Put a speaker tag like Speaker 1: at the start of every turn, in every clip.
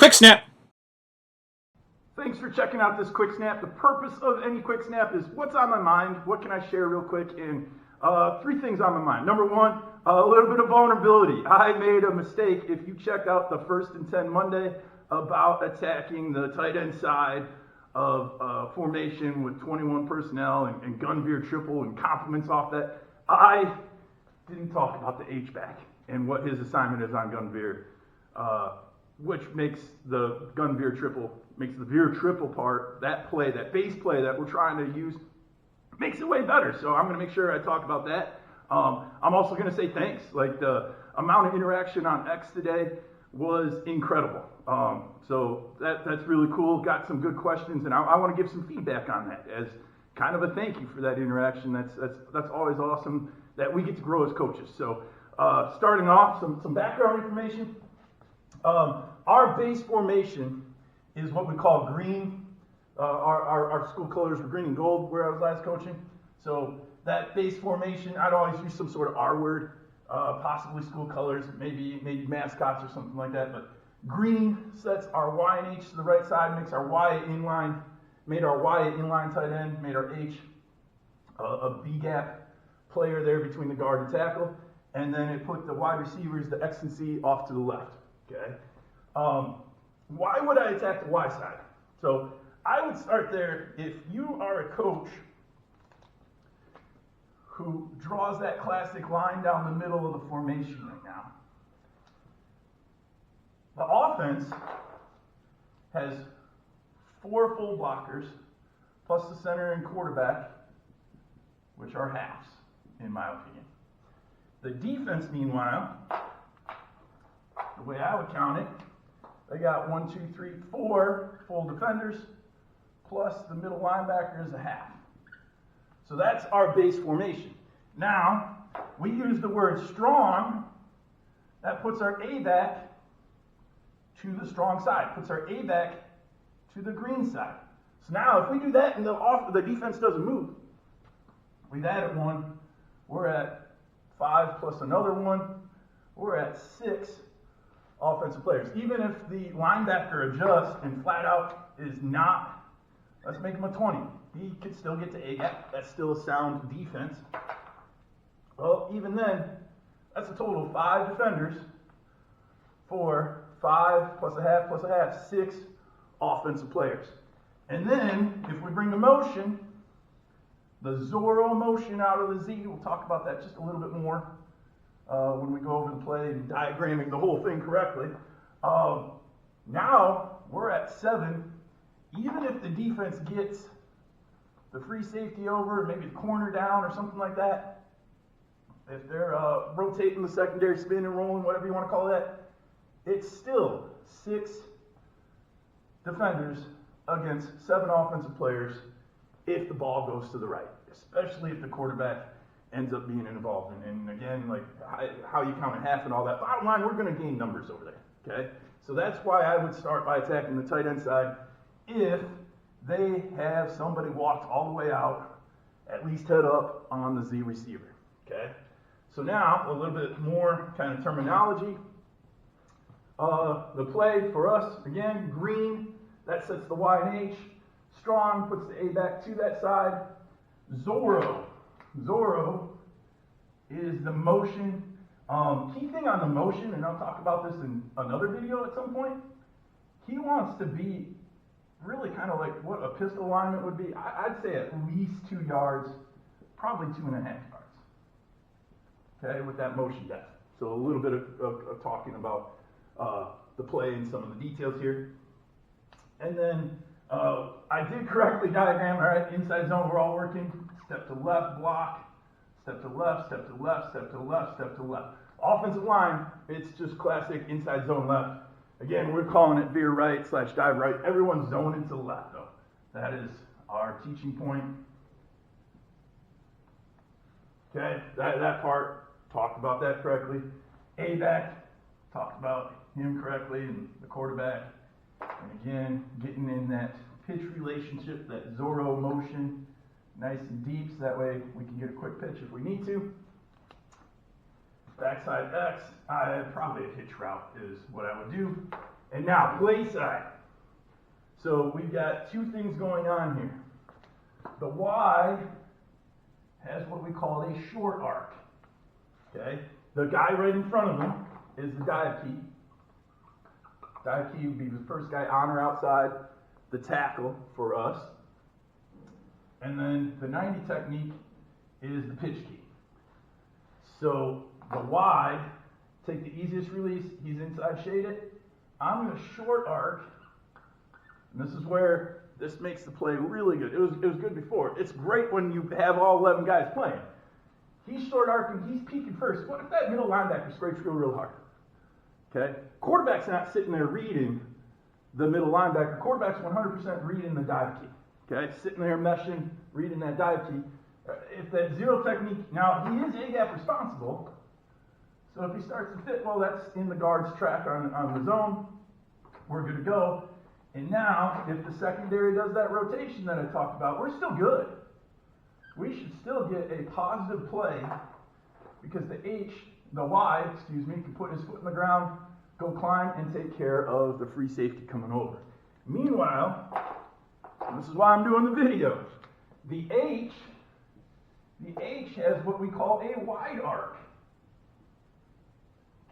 Speaker 1: Quick Snap.
Speaker 2: Thanks for checking out this Quick Snap. The purpose of any Quick Snap is what's on my mind, what can I share real quick, and three things on my mind. Number one, a little bit of vulnerability. I made a mistake, if you checked out the 1st and 10 Monday, about attacking the tight end side of formation with 21 personnel and Gun Veer Triple and compliments off that. I didn't talk about the H-back and what his assignment is on Gun Veer, which makes the Gun Veer Triple, makes the Veer Triple part, that play, that base play that we're trying to use, makes it way better. So I'm going to make sure I talk about that. I'm also going to say thanks. Like, the amount of interaction on X today was incredible. So that's really cool. Got some good questions, and I want to give some feedback on that as kind of a thank you for that interaction. That's always awesome that we get to grow as coaches. So starting off, some background information. Our base formation is what we call green. Our school colors were green and gold where I was last coaching. So that base formation, I'd always use some sort of R word, possibly school colors, maybe mascots or something like that. But green sets our Y and H to the right side, makes our Y inline, made our Y inline tight end, made our H a B gap player there between the guard and tackle, and then it put the wide receivers, the X and C, off to the left. Okay. Why would I attack the Y side? So I would start there. If you are a coach who draws that classic line down the middle of the formation right now, the offense has 4 full blockers plus the center and quarterback, which are halves, in my opinion. The defense, meanwhile, the way I would count it, they got 1, 2, 3, 4 full defenders, plus the middle linebacker is a half. So that's our base formation. Now, we use the word strong. That puts our A back to the strong side, puts our A back to the green side. So now, if we do that and the defense doesn't move, we've added 1. We're at 5 plus another 1. We're at 6 offensive players. Even if the linebacker adjusts and flat out is not, let's make him a 20. He could still get to A gap. That's still a sound defense. Well, even then, that's a total of 5 defenders for 5 plus a half, 6 offensive players. And then, if we bring the motion, the Zorro motion out of the Z, we'll talk about that just a little bit more when we go over the play and diagramming the whole thing correctly. Now, we're at 7. Even if the defense gets the free safety over, maybe the corner down or something like that, if they're rotating the secondary, spin and rolling, whatever you want to call that, it's still 6 defenders against 7 offensive players if the ball goes to the right, especially if the quarterback ends up being involved. And again, like how you count a half and all that. Bottom line, we're going to gain numbers over there, okay? So that's why I would start by attacking the tight end side if they have somebody walked all the way out, at least head up on the Z receiver, okay? So now, a little bit more kind of terminology. The play for us, again, green, that sets the Y and H. Strong puts the A back to that side. Zorro is the motion. Key thing on the motion, and I'll talk about this in another video at some point, he wants to be really kind of like what a pistol alignment would be. I'd say at least 2 yards, probably 2.5 yards. Okay, with that motion depth. So a little bit of talking about the play and some of the details here. And then I did correctly diagram, all right, inside zone, we're all working. Step to left, block. Step to left, step to left, step to left, step to left. Offensive line, it's just classic inside zone left. Again, we're calling it veer right / dive right. Everyone's zoning to the left, though. That is our teaching point. Okay, that part, talked about that correctly. A-back, talked about him correctly, and the quarterback. And again, getting in that pitch relationship, that Zorro motion, nice and deep, so that way we can get a quick pitch if we need to. Backside X, probably a hitch route is what I would do. And now, play side. So we've got two things going on here. The Y has what we call a short arc. Okay? The guy right in front of him is the dive key. Dive key would be the first guy on or outside the tackle for us. And then the 90 technique is the pitch key. So the Y, take the easiest release, he's inside shaded. I'm going to short arc, and this is where this makes the play really good. It was good before. It's great when you have all 11 guys playing. He's short arcing, he's peeking first. What if that middle linebacker scrapes real hard? Okay? Quarterback's not sitting there reading the middle linebacker. Quarterback's 100% reading the dive key. Okay? Sitting there meshing, reading that dive key. If that zero technique, now he is A-gap responsible, so if he starts to fit, well, that's in the guard's track on the zone. We're good to go. And now, if the secondary does that rotation that I talked about, we're still good. We should still get a positive play because the Y, can put his foot in the ground, go climb, and take care of the free safety coming over. Meanwhile, this is why I'm doing the video. The H has what we call a wide arc.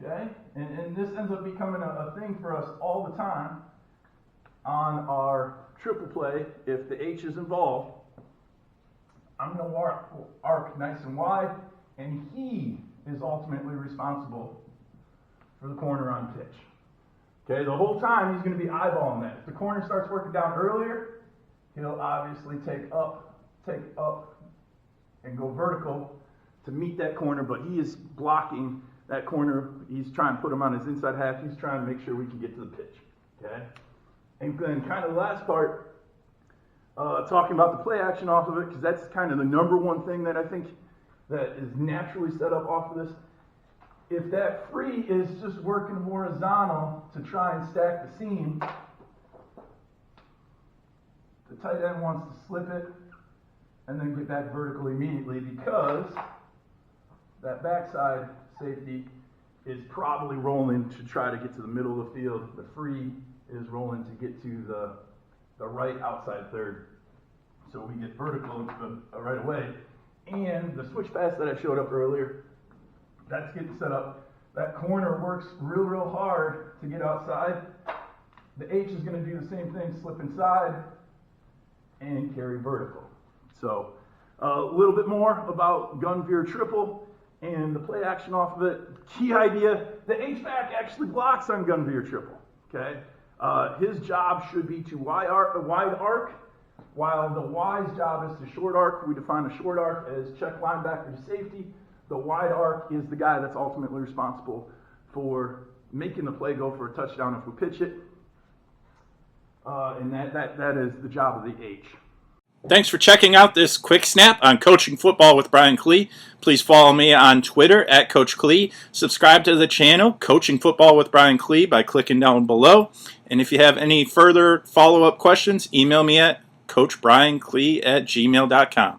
Speaker 2: Okay? And this ends up becoming a thing for us all the time on our triple play. If the H is involved, I'm going to arc nice and wide, and he is ultimately responsible for the corner on pitch. Okay? The whole time he's going to be eyeballing that. If the corner starts working down earlier, he'll obviously take up, and go vertical to meet that corner, but he is blocking that corner. He's trying to put him on his inside half. He's trying to make sure we can get to the pitch. Okay? And then kind of the last part, talking about the play action off of it, because that's kind of the number one thing that I think that is naturally set up off of this. If that free is just working horizontal to try and stack the seam, the tight end wants to slip it and then get back vertical immediately because that backside safety is probably rolling to try to get to the middle of the field. The free is rolling to get to the right outside third. So we get vertical right away. And the switch pass that I showed up earlier, that's getting set up. That corner works real hard to get outside. The H is going to do the same thing, slip inside and carry vertical. So a little bit more about Gun Veer Triple and the play action off of it. Key idea, the H-back actually blocks on Gun Veer Triple. Okay? His job should be to wide arc, while the Y's job is to short arc. We define a short arc as check linebacker to safety. The wide arc is the guy that's ultimately responsible for making the play go for a touchdown if we pitch it. And that is the job of the H.
Speaker 1: Thanks for checking out this quick snap on Coaching Football with Brian Klee. Please follow me on Twitter at Coach Klee. Subscribe to the channel, Coaching Football with Brian Klee, by clicking down below. And if you have any further follow-up questions, email me at coachbrianklee@gmail.com.